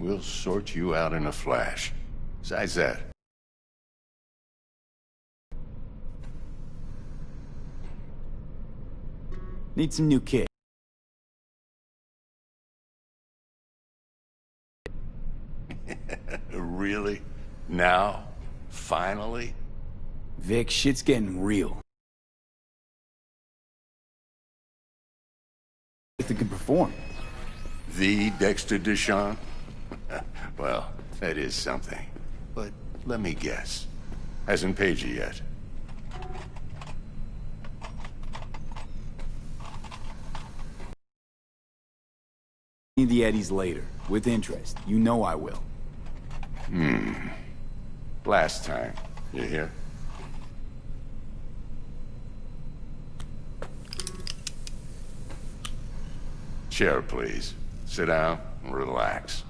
We'll sort you out in a flash. Besides that, need some new kit. really? Now? Finally? Vic, shit's getting real. They can perform. The Dexter Deshawn? Well, that is something. But let me guess. Hasn't paid you yet. Need the Eddies later, with interest. You know I will. Last time. You hear? Chair, please. Sit down and relax.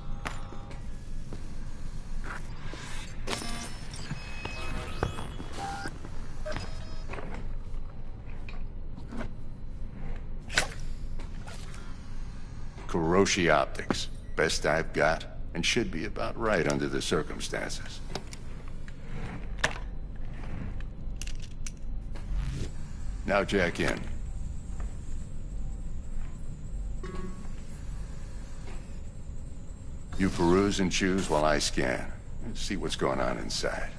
Kuroshi Optics. Best I've got, and should be about right under the circumstances. Now jack in. You peruse and choose while I scan. See what's going on inside.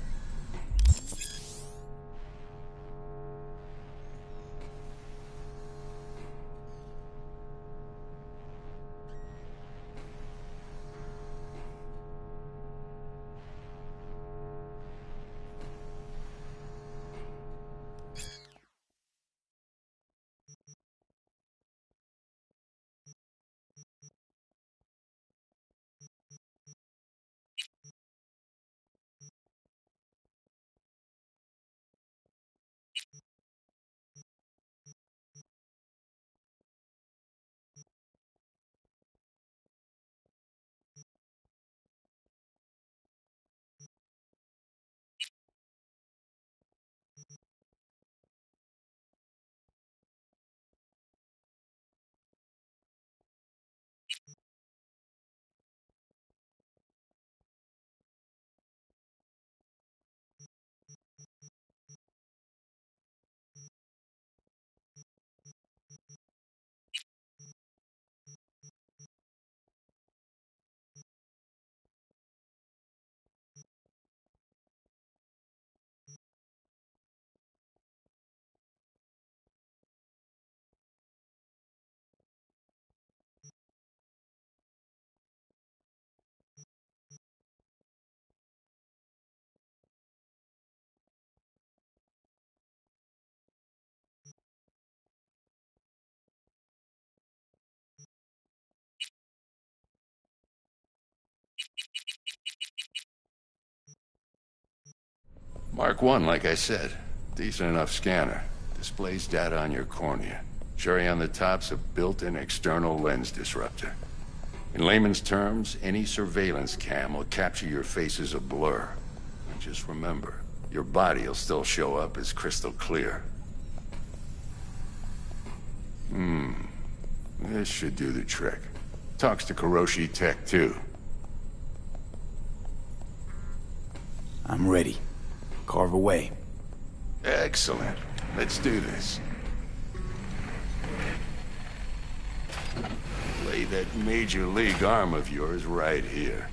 Mark 1, like I said. Decent enough scanner. Displays data on your cornea. Cherry on the top's a built-in external lens disruptor. In layman's terms, any surveillance cam will capture your face as a blur. And just remember, your body will still show up as crystal clear. This should do the trick. Talks to Kuroshi Tech, too. I'm ready. Carve away. Excellent. Let's do this. Lay that major league arm of yours right here.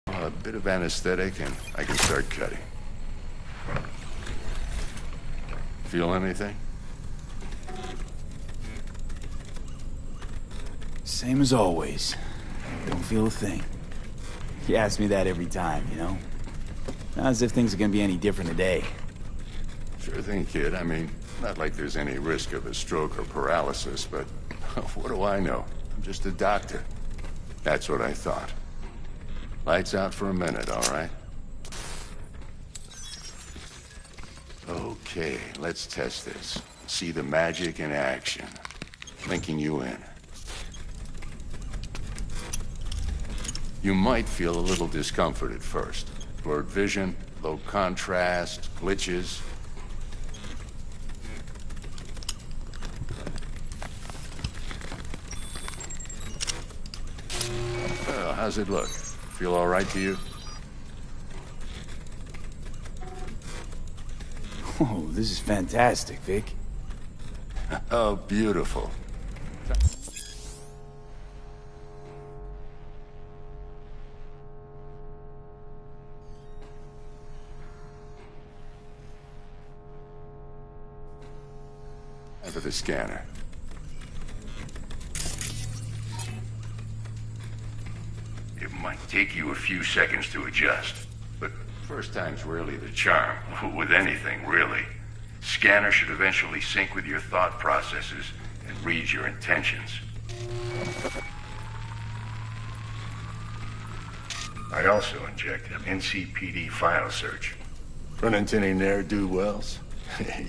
A bit of anesthetic and I can start cutting. Feel anything? Same as always. Don't feel a thing. You ask me that every time, you know? Not as if things are gonna be any different today. Sure thing, kid. I mean, not like there's any risk of a stroke or paralysis, but what do I know? I'm just a doctor. That's what I thought. Lights out for a minute, all right? Okay, let's test this. See the magic in action. Linking you in. You might feel a little discomfort at first. Blurred vision, low contrast, glitches. How's it look? Feel all right to you? Oh, this is fantastic, Vic. Oh, beautiful. For the scanner. It might take you a few seconds to adjust, but first time's rarely the charm, with anything, really. Scanner should eventually sync with your thought processes and read your intentions. I also inject an NCPD file search. Run into any ne'er-do-wells?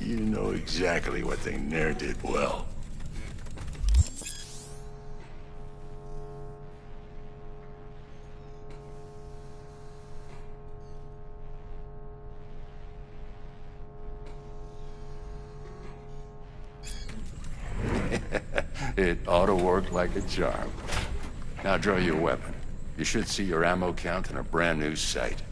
You know exactly what they ne'er did well. It ought to work like a charm. Now draw your weapon. You should see your ammo count in a brand new sight.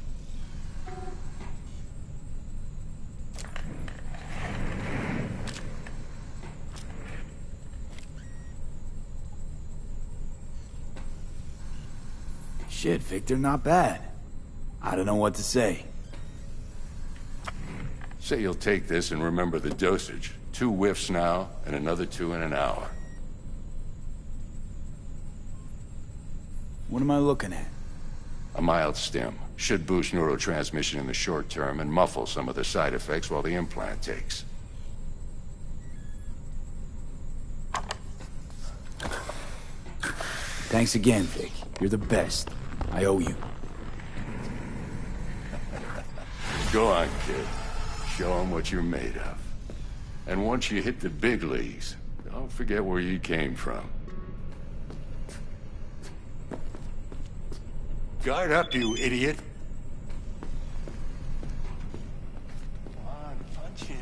Shit, Victor, not bad. I don't know what to say. Say you'll take this and remember the dosage. 2 whiffs now, and another 2 in an hour. What am I looking at? A mild stim. Should boost neurotransmission in the short term and muffle some of the side effects while the implant takes. Thanks again, Vic. You're the best. I owe you. Go on, kid. Show them what you're made of. And once you hit the big leagues, don't forget where you came from. Guard up, you idiot! Come on, punch him.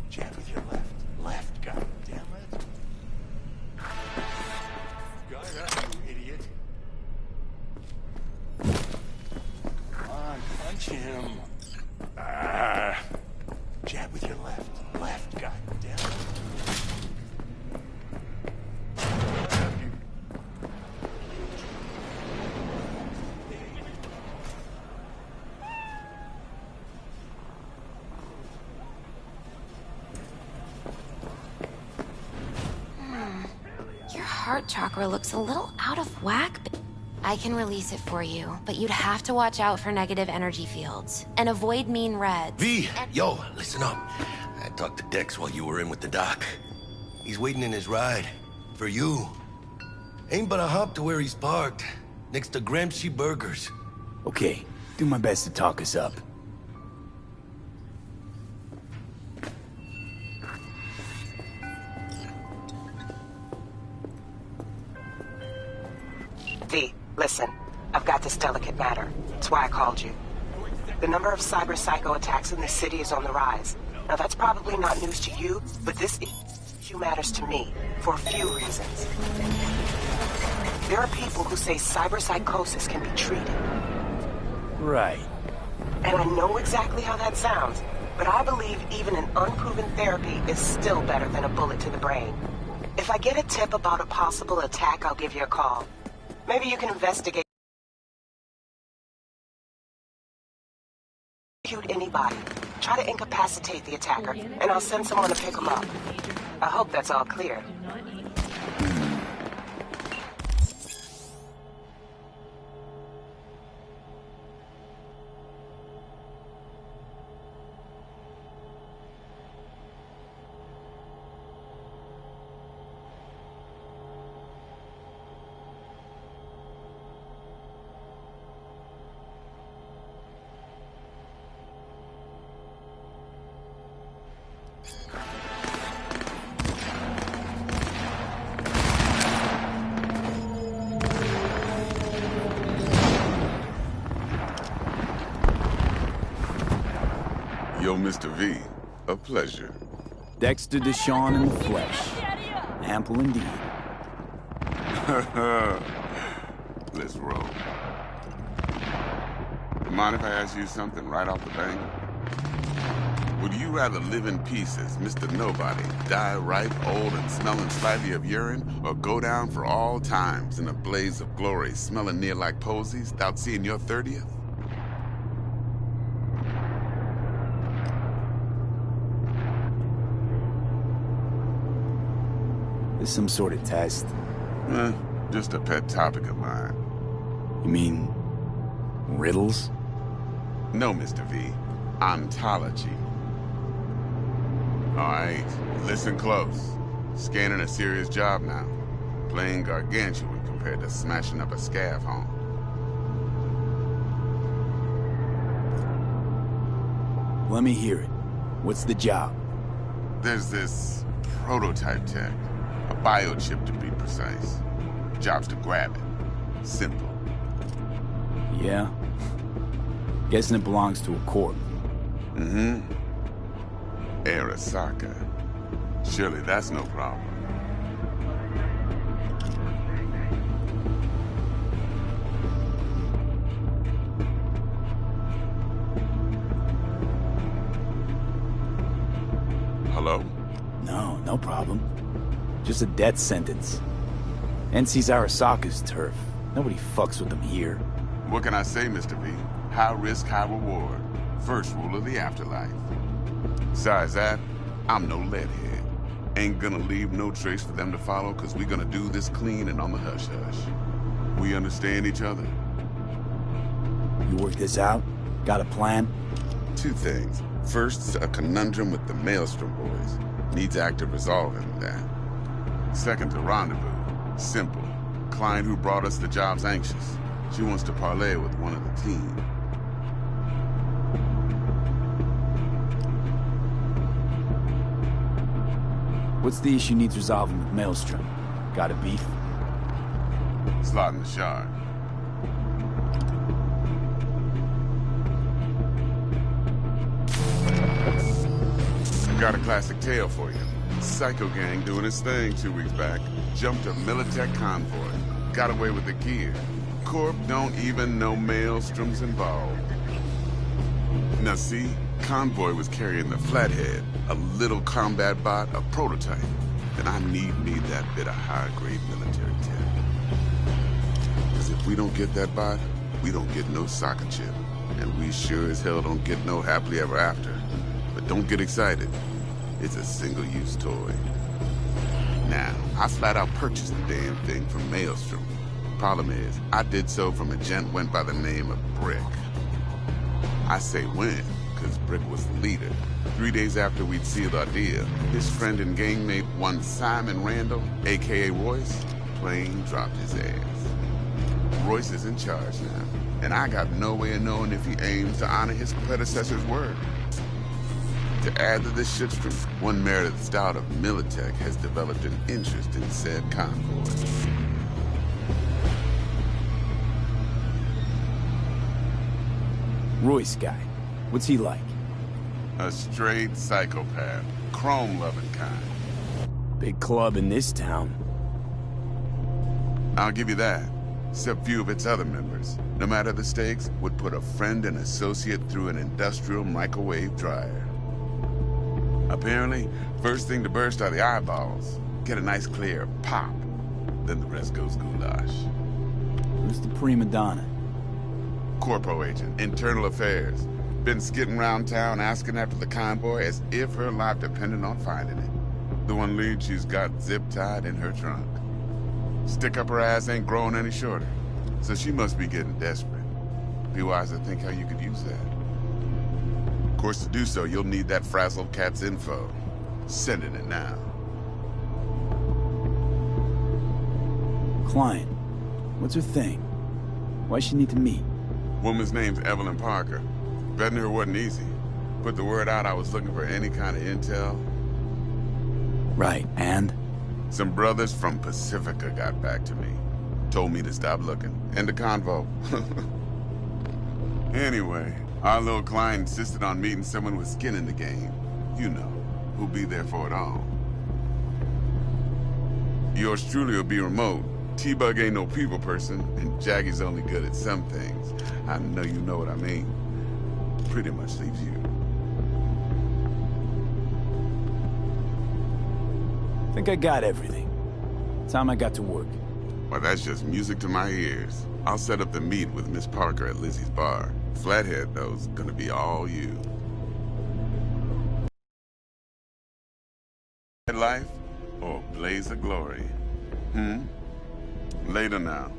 Jab with your left. Left, god damn it. Guard up, you idiot. Come on, punch him. Jab with your left. Left, god damn it. Your heart chakra looks a little out of whack. I can release it for you, but you'd have to watch out for negative energy fields and avoid mean reds. V, yo, listen up. I talked to Dex while you were in with the doc. He's waiting in his ride. For you. Ain't but a hop to where he's parked. Next to Gramsci Burgers. Okay, do my best to talk us up. V, listen. I've got this delicate matter. That's why I called you. The number of cyber psycho attacks in the city is on the rise. Now that's probably not news to you, but this issue matters to me for a few reasons. There are people who say cyberpsychosis can be treated. Right. And I know exactly how that sounds, but I believe even an unproven therapy is still better than a bullet to the brain. If I get a tip about a possible attack, I'll give you a call. Maybe you can investigate. Execute anybody. Try to incapacitate the attacker, and I'll send someone to pick him up. I hope that's all clear. Mr. V, a pleasure. Dexter Deshawn in the flesh. Ample indeed. Let's roll. Mind if I ask you something right off the bank? Would you rather live in pieces, Mr. Nobody, die ripe, old, and smelling slightly of urine, or go down for all times in a blaze of glory, smelling near like posies, without seeing your 30th? This some sort of test. Just a pet topic of mine. You mean... riddles? No, Mr. V. Ontology. Alright, listen close. Scanning a serious job now. Playing gargantuan compared to smashing up a scav home. Let me hear it. What's the job? There's this prototype tech. A biochip to be precise. Job's to grab it. Simple. Yeah? Guessing it belongs to a corp. Mm-hmm. Arasaka. Surely that's no problem. Hello? No, no problem. Just a death sentence. NC's Arasaka's turf. Nobody fucks with them here. What can I say, Mr. V? High risk, high reward. First rule of the afterlife. Besides that, I'm no leadhead. Ain't gonna leave no trace for them to follow, cause we gonna do this clean and on the hush-hush. We understand each other? You work this out? Got a plan? Two things. First, a conundrum with the Maelstrom boys. Needs active resolving that. Second, a rendezvous. Simple. Client who brought us the job's anxious. She wants to parlay with one of the team. What's the issue needs resolving with Maelstrom? Got a beef? Slot in the shard. Got a classic tale for you. Psycho gang doing its thing 2 weeks back. Jumped a Militech convoy. Got away with the gear. Corp don't even know Maelstrom's involved. Now see, convoy was carrying the Flathead, a little combat bot, a prototype. Then I need that bit of high-grade military tech. Because if we don't get that bot, we don't get no soccer chip. And we sure as hell don't get no happily ever after. But don't get excited. It's a single-use toy. Now, I flat out purchased the damn thing from Maelstrom. Problem is, I did so from a gent went by the name of Brick. I say when, because Brick was the leader. 3 days after we'd sealed our deal, his friend and gangmate, one Simon Randall, a.k.a. Royce, plain dropped his ass. Royce is in charge now, and I got no way of knowing if he aims to honor his predecessor's word. To add to this shitstorm, one Meredith Stout of Militech has developed an interest in said convoy. Royce guy. What's he like? A straight psychopath. Chrome-loving kind. Big club in this town. I'll give you that. Except few of its other members, no matter the stakes, would put a friend and associate through an industrial microwave dryer. Apparently, first thing to burst are the eyeballs. Get a nice clear pop. Then the rest goes goulash. Who's the prima donna? Corpo agent, internal affairs. Been skidding around town asking after the convoy as if her life depended on finding it. The one lead she's got zip-tied in her trunk. Stick up her ass ain't growing any shorter, so she must be getting desperate. Be wise to think how you could use that. Of course, to do so, you'll need that frazzled cat's info. Sending it now. Client. What's her thing? Why's she need to meet? Woman's name's Evelyn Parker. Betting her wasn't easy. Put the word out I was looking for any kind of intel. Right, and? Some brothers from Pacifica got back to me. Told me to stop looking. End of convo. Anyway, Our little client insisted on meeting someone with skin in the game. You know, who'll be there for it all. Yours truly will be remote. T-Bug ain't no people person, and Jackie's only good at some things. I know you know what I mean. Pretty much leaves you. I think I got everything. Time I got to work. Well, that's just music to my ears. I'll set up the meet with Miss Parker at Lizzie's bar. Flathead, though's gonna be all you. Life or blaze of glory? Later now.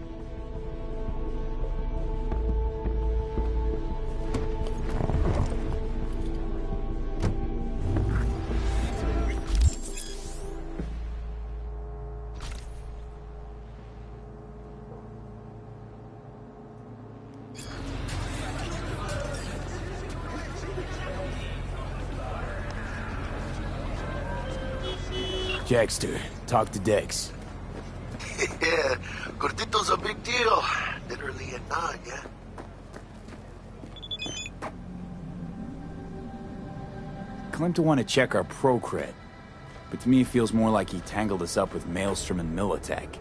Jackster, talk to Dex. Yeah, Gordito's a big deal. Literally and not, yeah? Claimed to want to check our pro cred, but to me it feels more like he tangled us up with Maelstrom and Militech.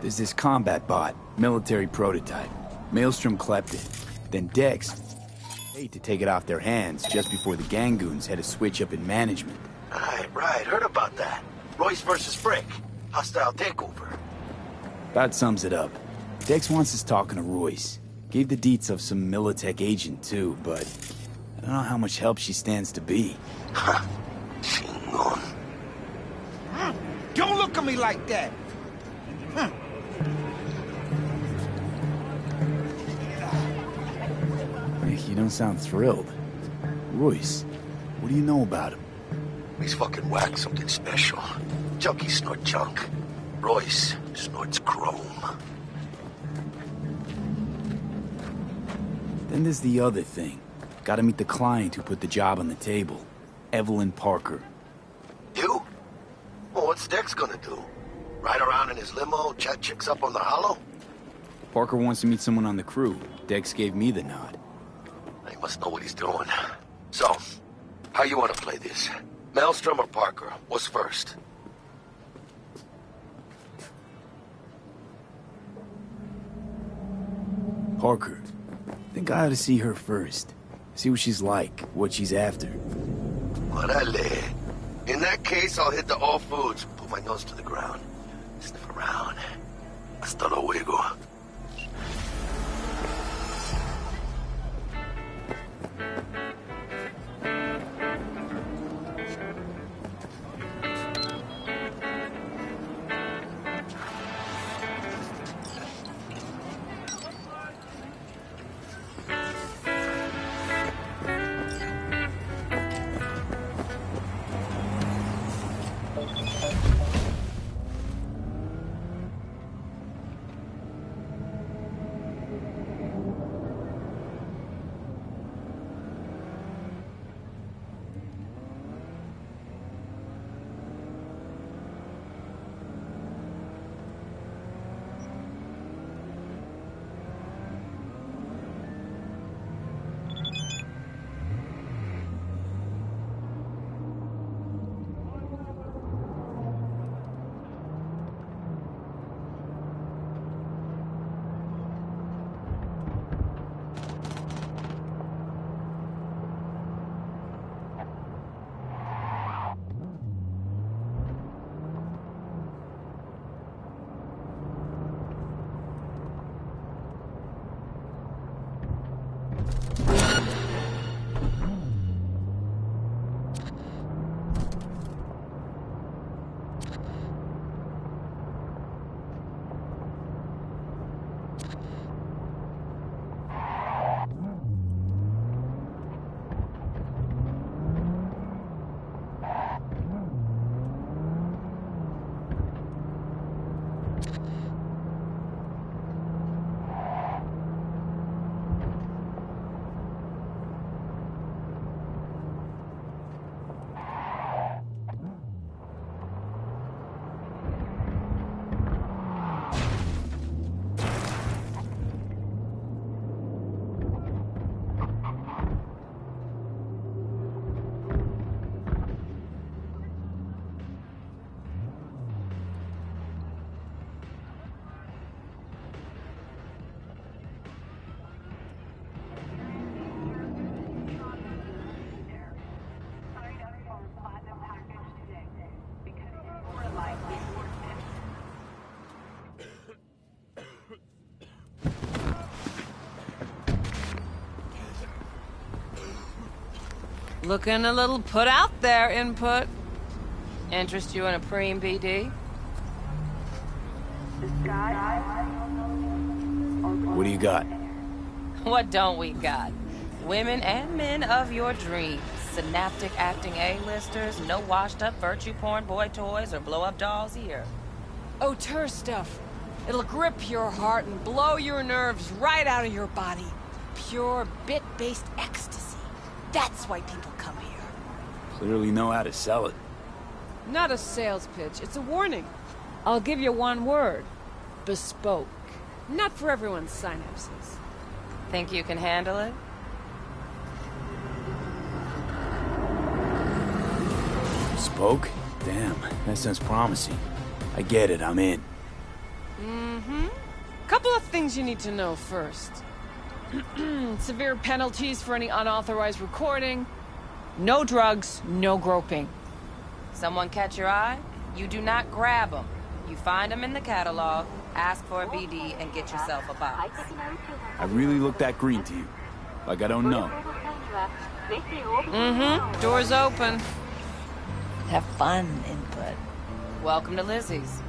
There's this combat bot, military prototype. Maelstrom clept it. Then Dex paid to take it off their hands just before the Gangoons had a switch up in management. Right. Heard about that. Royce versus Frick. Hostile takeover. About sums it up. Dex wants us talking to Royce. Gave the deets of some Militech agent too, but I don't know how much help she stands to be. Ha. Chingon. Don't look at me like that! You don't sound thrilled. Royce, what do you know about him? He's fucking whack, something special. Junkies snort junk. Royce snorts chrome. Then there's the other thing. Gotta meet the client who put the job on the table. Evelyn Parker. You? Well, what's Dex gonna do? Ride around in his limo, chat chicks up on the hollow? Parker wants to meet someone on the crew. Dex gave me the nod. He must know what he's doing. So, how you want to play this? Maelstrom or Parker? What's first? Parker. Think I ought to see her first. See what she's like, what she's after. Orale. In that case, I'll hit the all foods, put my nose to the ground, sniff around. Hasta luego. Looking a little put out there, Input. Interest you in a preem BD? What do you got? What don't we got? Women and men of your dreams. Synaptic acting A-listers, no washed-up virtue porn boy toys or blow-up dolls here. Auteur stuff. It'll grip your heart and blow your nerves right out of your body. Pure bit-based ecstasy. That's why people come here. Clearly know how to sell it. Not a sales pitch, it's a warning. I'll give you one word. Bespoke. Not for everyone's synapses. Think you can handle it? Spoke? Damn, that sounds promising. I get it, I'm in. Mm-hmm. Couple of things you need to know first. Severe penalties for any unauthorized recording. No drugs, no groping. Someone catch your eye? You do not grab them. You find them in the catalog, ask for a BD, and get yourself a box. I really look that green to you. Like I don't know. Mm-hmm. Door's open. Have fun, Input. Welcome to Lizzie's.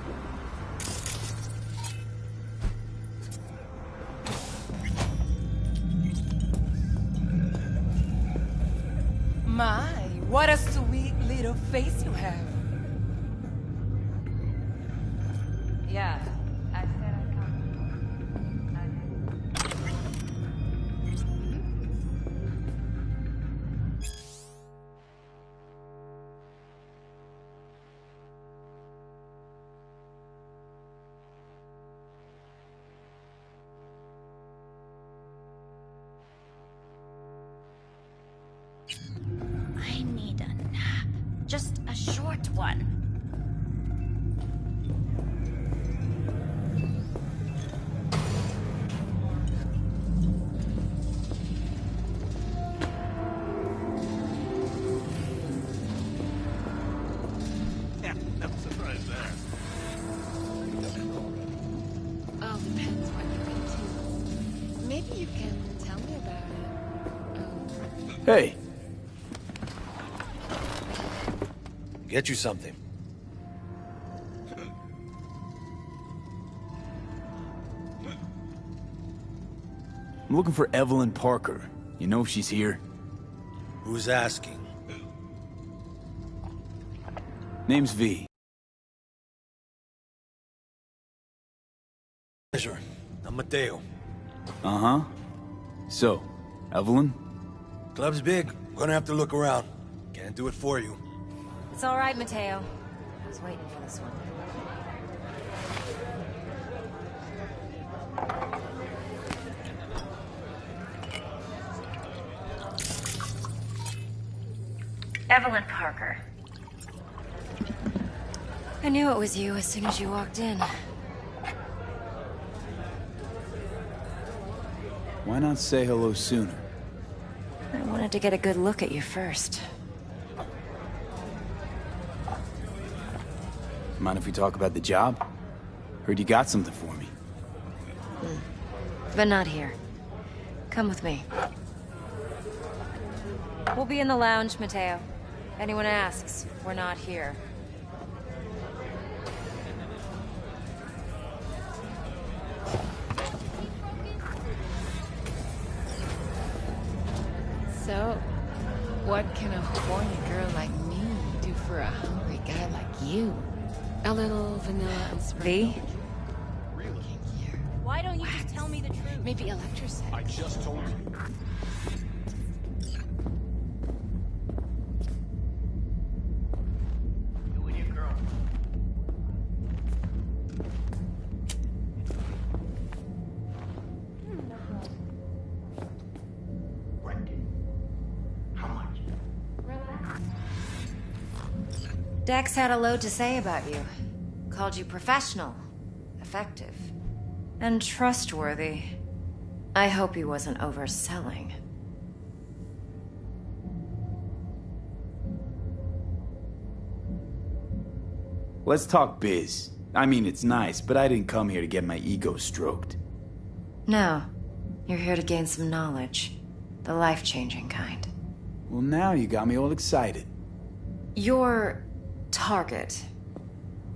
My, what a sweet little face you have. Yeah, I said I'd come. I need a nap. Just a short one. Yeah, no surprise there. All depends what you're into. Maybe you can tell me about it. Hey, Get you something. I'm looking for Evelyn Parker. You know if she's here? Who's asking? Name's V. Pleasure. I'm Mateo. Uh-huh. So, Evelyn? Club's big. Gonna have to look around. Can't do it for you. It's all right, Mateo. I was waiting for this one. Evelyn Parker. I knew it was you as soon as you walked in. Why not say hello sooner? I wanted to get a good look at you first. Mind if we talk about the job? Heard you got something for me. But not here. Come with me. We'll be in the lounge, Mateo. Anyone asks, we're not here. So, what can a horny girl like me do for a hungry guy like you? A little vanilla and V? Why don't you just tell me the truth? Maybe electrosex. I just told you. You and your girl. How much? Dex had a load to say about you. Called you professional, effective, and trustworthy. I hope he wasn't overselling. Let's talk biz. I mean, it's nice, but I didn't come here to get my ego stroked. No, you're here to gain some knowledge. The life-changing kind. Well, now you got me all excited. Your target.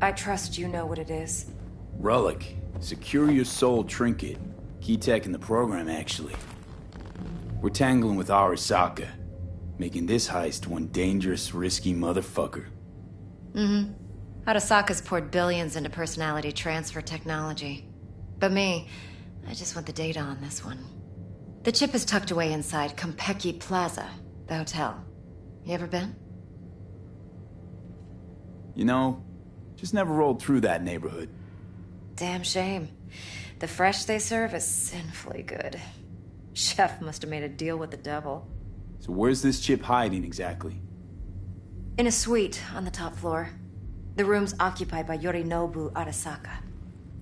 I trust you know what it is. Relic. Secure your soul trinket. Key tech in the program, actually. We're tangling with Arasaka, making this heist one dangerous, risky motherfucker. Mm-hmm. Arasaka's poured billions into personality transfer technology. But me, I just want the data on this one. The chip is tucked away inside Konpeki Plaza, the hotel. You ever been? You know, just never rolled through that neighborhood. Damn shame. The fresh they serve is sinfully good. Chef must have made a deal with the devil. So where's this chip hiding exactly? In a suite on the top floor. The room's occupied by Yorinobu Arasaka.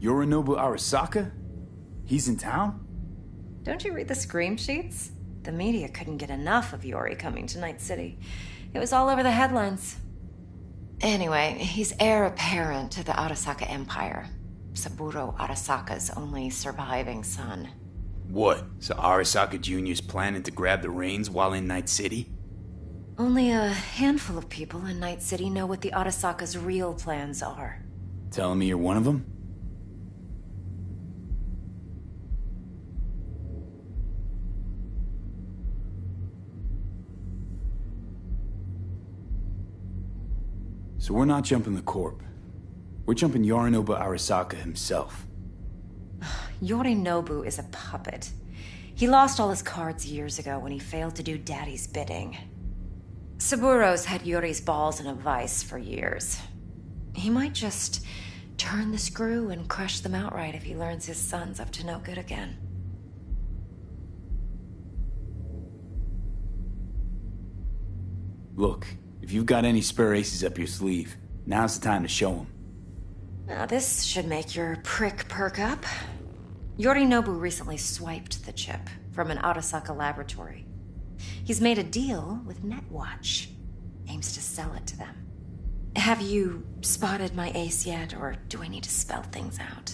Yorinobu Arasaka? He's in town? Don't you read the scream sheets? The media couldn't get enough of Yori coming to Night City. It was all over the headlines. Anyway, he's heir apparent to the Arasaka Empire. Saburo Arasaka's only surviving son. What? So Arasaka Jr.'s planning to grab the reins while in Night City? Only a handful of people in Night City know what the Arasaka's real plans are. Telling me you're one of them? So we're not jumping the Corp. We're jumping Yorinobu Arasaka himself. Yorinobu is a puppet. He lost all his cards years ago when he failed to do Daddy's bidding. Saburo's had Yori's balls in a vice for years. He might just turn the screw and crush them outright if he learns his son's up to no good again. Look, if you've got any spare aces up your sleeve, now's the time to show them. Now this should make your prick perk up. Yorinobu recently swiped the chip from an Arasaka laboratory. He's made a deal with Netwatch. Aims to sell it to them. Have you spotted my ace yet, or do I need to spell things out?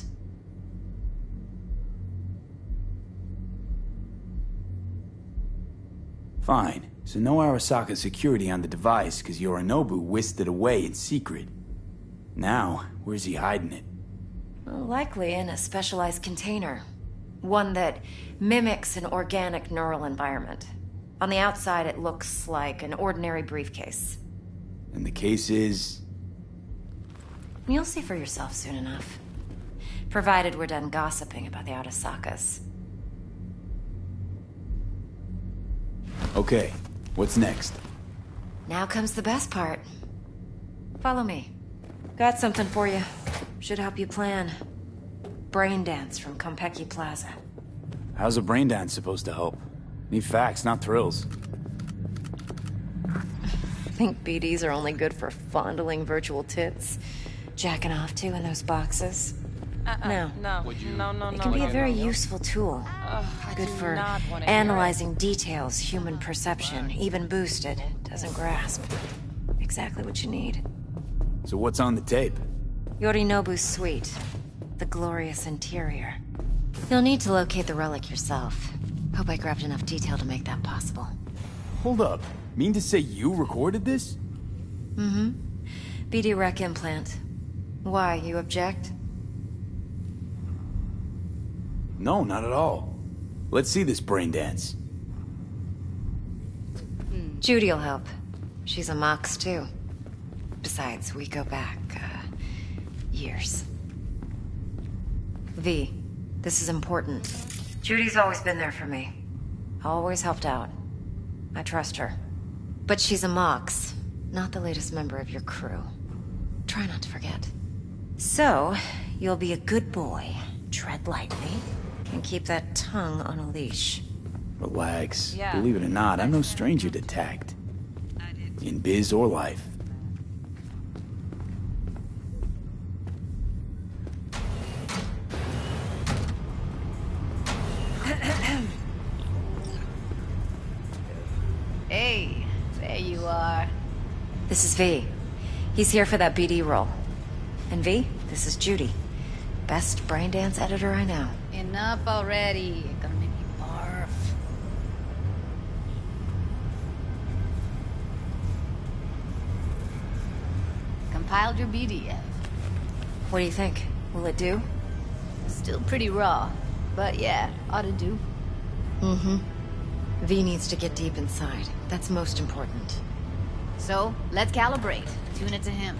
Fine. So no Arasaka security on the device because Yorinobu whisked it away in secret. Now, where's he hiding it? Well, likely in a specialized container. One that mimics an organic neural environment. On the outside, it looks like an ordinary briefcase. And the case is... You'll see for yourself soon enough. Provided we're done gossiping about the Arasakas. Okay, what's next? Now comes the best part. Follow me. Got something for you. Should help you plan. Brain dance from Konpeki Plaza. How's a brain dance supposed to help? Need facts, not thrills. Think BDs are only good for fondling virtual tits? Jacking off to in those boxes? No. It can be a very useful tool. Good for analyzing details human perception, even boosted, doesn't grasp. Exactly what you need. So what's on the tape? Yorinobu's suite. The glorious interior. You'll need to locate the relic yourself. Hope I grabbed enough detail to make that possible. Hold up. Mean to say you recorded this? Mm-hmm. BD Rec implant. Why, you object? No, not at all. Let's see this brain dance. Judy'll help. She's a Mox, too. Besides, we go back, years. V, this is important. Judy's always been there for me. Always helped out. I trust her. But she's a Mox, not the latest member of your crew. Try not to forget. So, you'll be a good boy, tread lightly, and keep that tongue on a leash. Relax. Yeah. Believe it or not, I'm no stranger to tact. In biz or life. Hey, there you are. This is V. He's here for that BD role. And V, this is Judy. Best brain dance editor I know. Enough already. You're gonna make me barf. compiled your BDF. What do you think? Will it do? Still pretty raw, but yeah, ought to do. Mm-hmm. V needs to get deep inside. That's most important. So, let's calibrate. Tune it to him.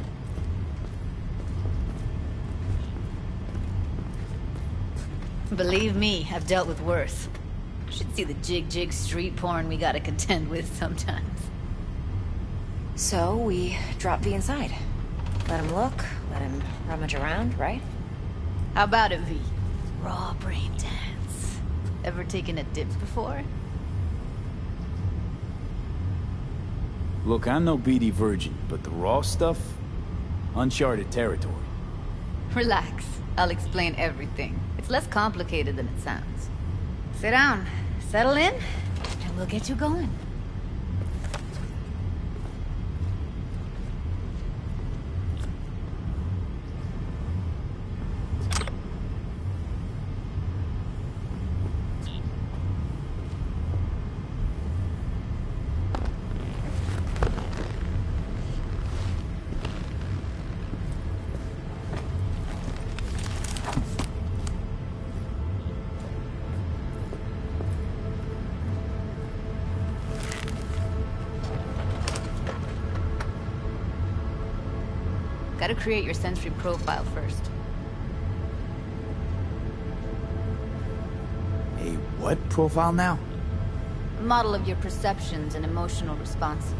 Believe me, I've dealt with worse. Should see the jig street porn we gotta contend with sometimes. So, we drop V inside. Let him look, let him rummage around, right? How about it, V? Raw brain dance. Ever taken a dip before? Look, I'm no BD virgin, but the raw stuff? Uncharted territory. Relax. I'll explain everything. It's less complicated than it sounds. Sit down, settle in, and we'll get you going. Gotta create your sensory profile first. A what profile now? A model of your perceptions and emotional responses.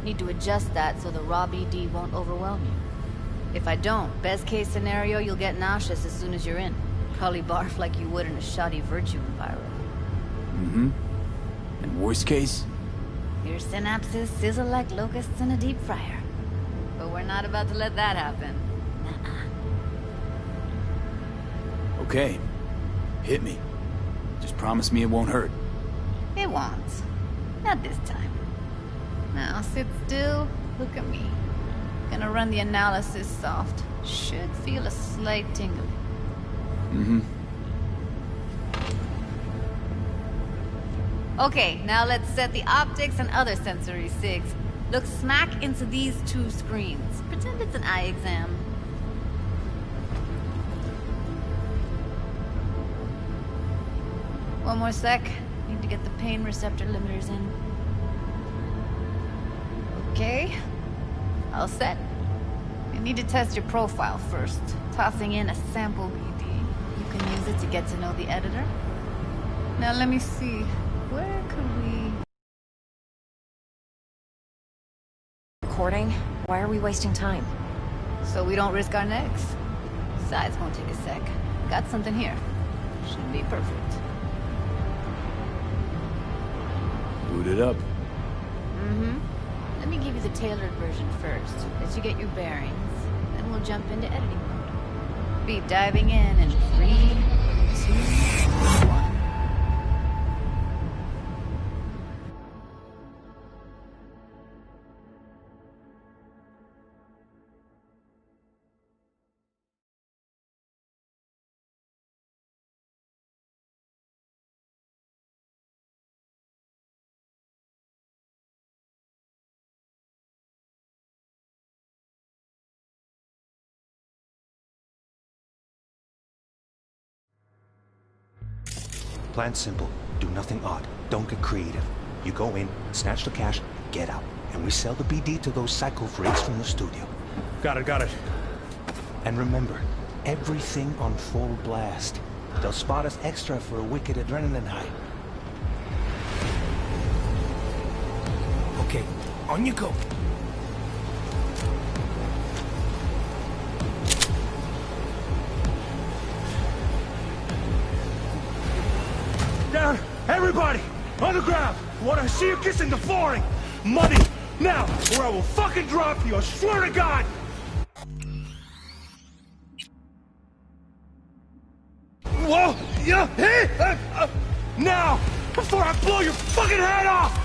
Need to adjust that so the raw BD won't overwhelm you. If I don't, best case scenario, you'll get nauseous as soon as you're in. Probably barf like you would in a shoddy virtue environment. Mm-hmm. And worst case? Your synapses sizzle like locusts in a deep fryer. But we're not about to let that happen. Nuh-uh. Okay. Hit me. Just promise me it won't hurt. It won't. Not this time. Now sit still, look at me. Gonna run the analysis soft. Should feel a slight tingle. Mm-hmm. Okay, now let's set the optics and other sensory sigs. Look smack into these two screens. Pretend it's an eye exam. One more sec. Need to get the pain receptor limiters in. Okay. All set. You need to test your profile first. Tossing in a sample BD. You can use it to get to know the editor. Now let me see. Where could we... Recording? Why are we wasting time? So we don't risk our necks. Besides, won't take a sec. Got something here. Should be perfect. Boot it up. Mm-hmm. Let me give you the tailored version first, as you get your bearings. Then we'll jump into editing mode. Be diving in 3, 2, 1. Plan's simple. Do nothing odd. Don't get creative. You go in, snatch the cash, get out. And we sell the BD to those psycho freaks from the studio. Got it. And remember, everything on full blast. They'll spot us extra for a wicked adrenaline high. Okay, on you go. Down! Everybody! On the ground! I want to see you kissing the flooring! Money! Now! Or I will fucking drop you! I swear to God! Whoa! Yeah! Hey! Now! Before I blow your fucking head off!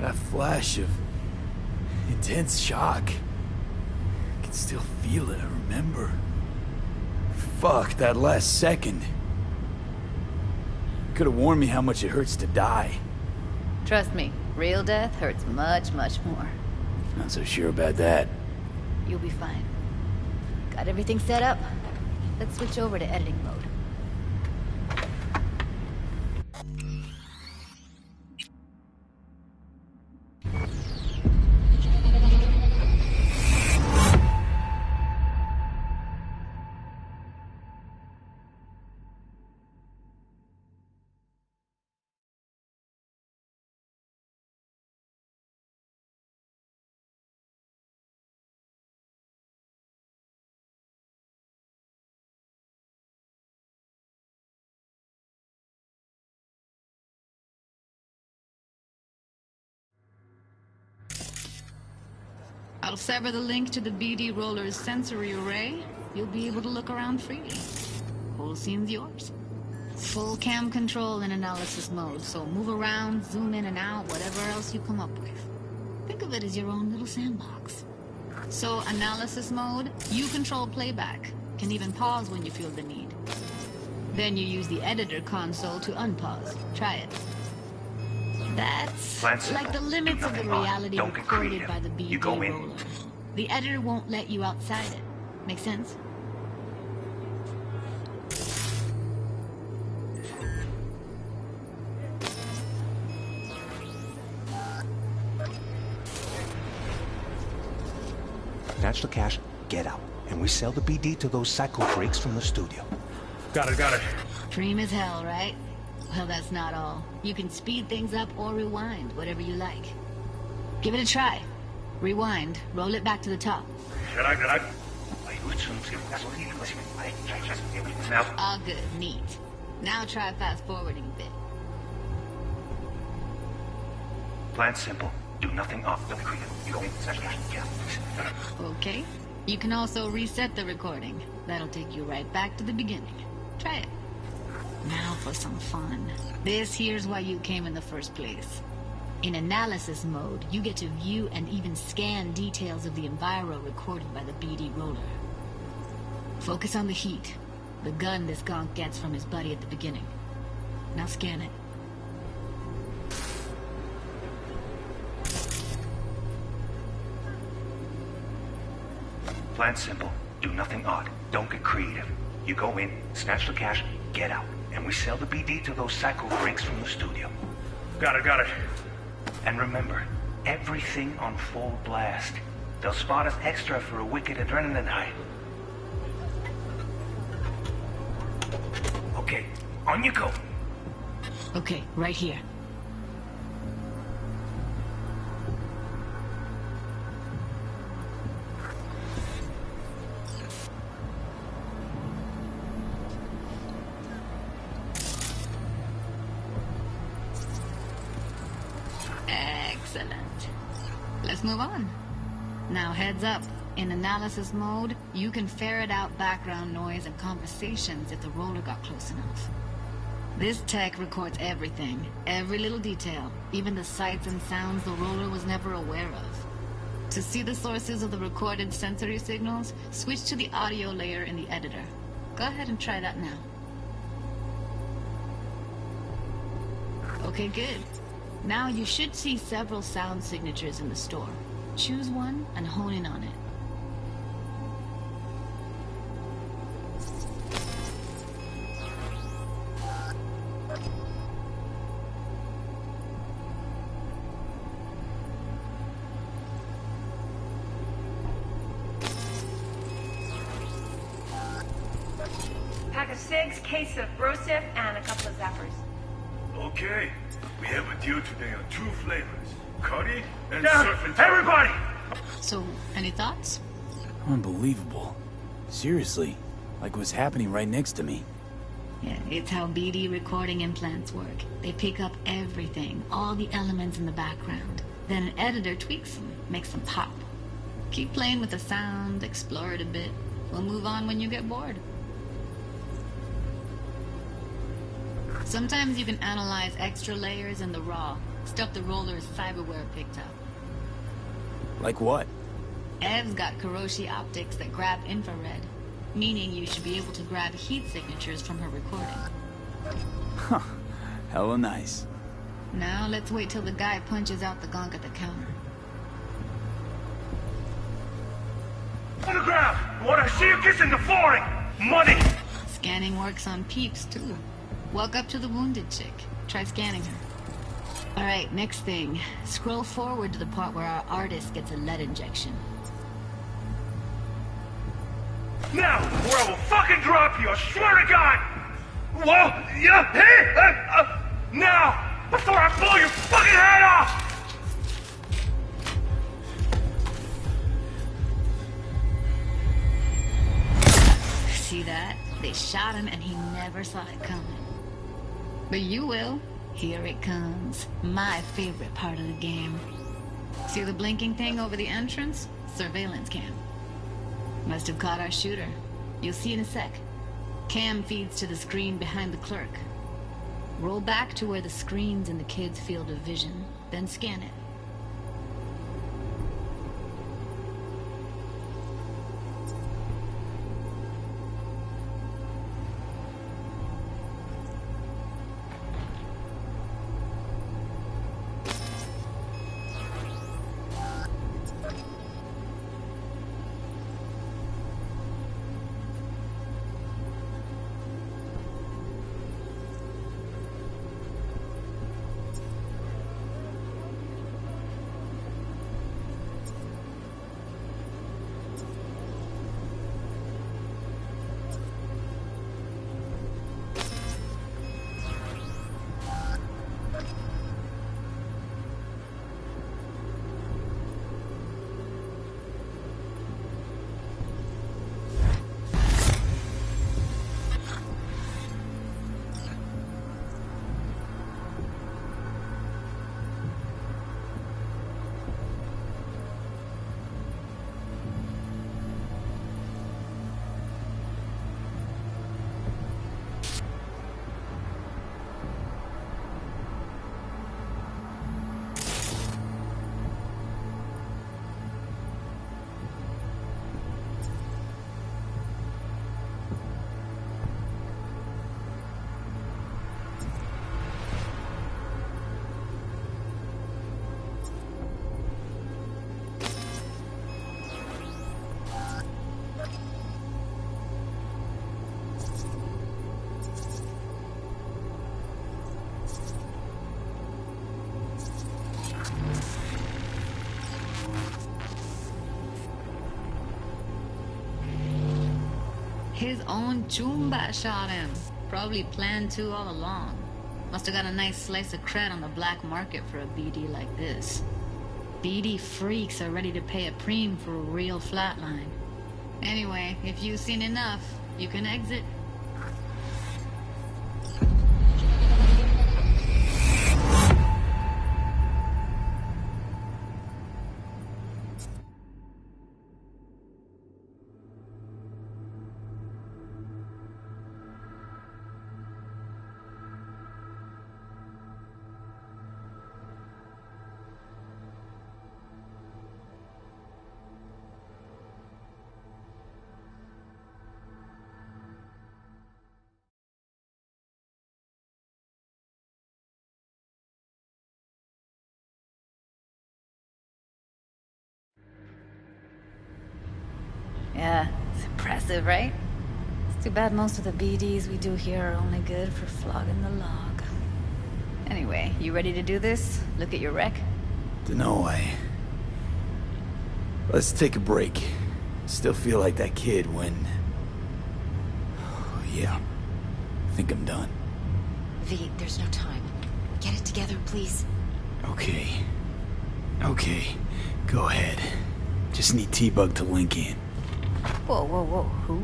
That flash of intense shock. I can still feel it, I remember. Fuck, that last second. Could have warned me how much it hurts to die. Trust me, real death hurts much, much more. Not so sure about that. You'll be fine. Got everything set up? Let's switch over to editing mode. I'll sever the link to the BD Roller's sensory array. You'll be able to look around freely. Whole scene's yours. Full cam control in analysis mode, so move around, zoom in and out, whatever else you come up with. Think of it as your own little sandbox. So, analysis mode, you control playback. Can even pause when you feel the need. Then you use the editor console to unpause. Try it. That's like the limits of the reality recorded by the BD Roller. The editor won't let you outside it. Make sense? Snatch the cash, get out, and we sell the BD to those psycho freaks from the studio. Got it. Dream as hell, right? Well, that's not all. You can speed things up or rewind, whatever you like. Give it a try. Rewind, roll it back to the top. All good, neat. Now try fast forwarding a bit. Plan simple. Do nothing off the creative. You go in, snatch the cash, get out. Okay. You can also reset the recording. That'll take you right back to the beginning. Try it. Now for some fun. This here's why you came in the first place. In analysis mode, you get to view and even scan details of the enviro recorded by the BD Roller. Focus on the heat, the gun this gonk gets from his buddy at the beginning. Now scan it. Plan simple. Do nothing odd. Don't get creative. You go in, snatch the cash, get out. And we sell the BD to those psycho freaks from the studio. Got it. And remember, everything on full blast. They'll spot us extra for a wicked adrenaline high. Okay, on you go. Okay, right here. Excellent. Let's move on. Now heads up. In analysis mode, you can ferret out background noise and conversations if the roller got close enough. This tech records everything, every little detail, even the sights and sounds the roller was never aware of. To see the sources of the recorded sensory signals, switch to the audio layer in the editor. Go ahead and try that now. Okay, good. Now you should see several sound signatures in the store. Choose one and hone in on it. Pack of cigs, case of brosif, and a couple of zappers. Okay. We have a deal today on 2 flavors. Curry and surf and turf. Everybody! So, any thoughts? Unbelievable. Seriously, like what's happening right next to me. Yeah, it's how BD recording implants work. They pick up everything, all the elements in the background. Then an editor tweaks them, makes them pop. Keep playing with the sound, explore it a bit. We'll move on when you get bored. Sometimes you can analyze extra layers in the raw. Stuff the roller's cyberware picked up. Like what? Ev's got Kiroshi optics that grab infrared, meaning you should be able to grab heat signatures from her recording. Huh. Hella nice. Now let's wait till the guy punches out the gunk at the counter. On the ground! I want to see you kissing the flooring! Money! Scanning works on peeps, too. Walk up to the wounded chick. Try scanning her. Alright, next thing. Scroll forward to the part where our artist gets a lead injection. Now, or I will fucking drop you, I swear to God! Whoa! Yeah! Hey! Now! Before I blow your fucking head off! See that? They shot him and he never saw it coming. But you will. Here it comes. My favorite part of the game. See the blinking thing over the entrance? Surveillance cam. Must have caught our shooter. You'll see in a sec. Cam feeds to the screen behind the clerk. Roll back to where the screen's in the kid's field of vision, then scan it. His own Chumba shot him. Probably planned to all along. Must have got a nice slice of cred on the black market for a BD like this. BD freaks are ready to pay a preem for a real flatline. Anyway, if you've seen enough, you can exit. Yeah, it's impressive, right? It's too bad most of the BDs we do here are only good for flogging the log. Anyway, you ready to do this? Look at your wreck? Dunno, Let's take a break. Still feel like that kid when... Yeah. I think I'm done. V, there's no time. Get it together, please. Okay. Okay. Go ahead. Just need T-Bug to link in. Whoa, whoa, whoa. Who?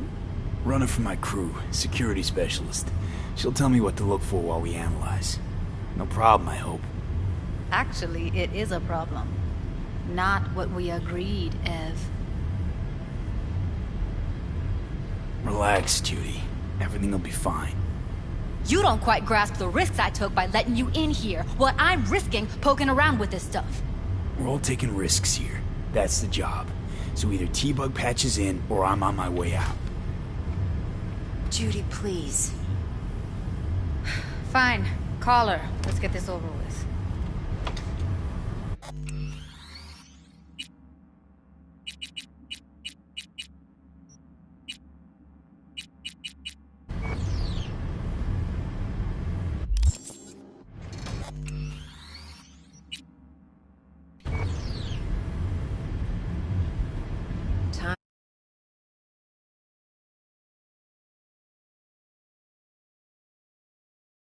Runner for my crew. Security specialist. She'll tell me what to look for while we analyze. No problem, I hope. Actually, it is a problem. Not what we agreed, Ev. Relax, Judy. Everything will be fine. You don't quite grasp the risks I took by letting you in here, what I'm risking poking around with this stuff. We're all taking risks here. That's the job. So either T-Bug patches in, or I'm on my way out. Judy, please. Fine. Call her. Let's get this over with.